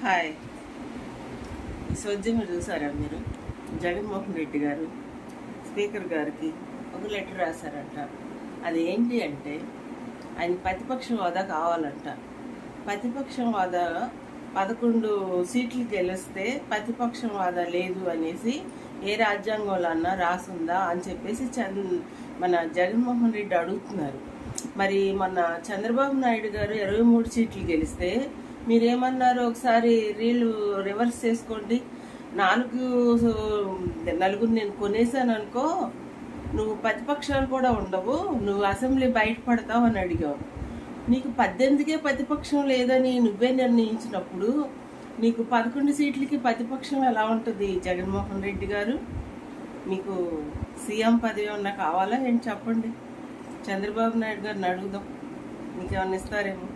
Hi. ఈ సోద్యం చూసారా మీరు? జగన్మోహన్ రెడ్డి గారు స్పీకర్ గారికి ఒక లెటర్ రాశారంట. అది ఏంటి అంటే ఆయన ప్రతిపక్ష హోదా కావాలంట. ప్రతిపక్ష హోదా 11 సీట్లు గెలిస్తే ప్రతిపక్ష హోదా లేదు అనేసి ఏ రాజ్యాంగంలో అన్నా రాసుందా అని చెప్పేసి మన జగన్మోహన్ రెడ్డి అడుగుతున్నారు. మరి మొన్న చంద్రబాబు నాయుడు గారు 23 సీట్లు గెలిస్తే మీరేమన్నారు? ఒకసారి రీలు రివర్స్ చేసుకోండి. నలుగురు నేను కొనేసాను అనుకో, నువ్వు ప్రతిపక్షాలు కూడా ఉండవు, నువ్వు అసెంబ్లీ బయటపడతావు అని అడిగావు. నీకు 18కే ప్రతిపక్షం లేదని నువ్వే నిర్ణయించినప్పుడు నీకు 11 సీట్లకి ప్రతిపక్షం ఎలా ఉంటుంది? జగన్మోహన్ రెడ్డి గారు, మీకు సీఎం పదవి ఏమన్నా కావాలా ఏంటి చెప్పండి. చంద్రబాబు నాయుడు గారిని అడుగుదాం, మీకేమన్నా ఇస్తారేమో.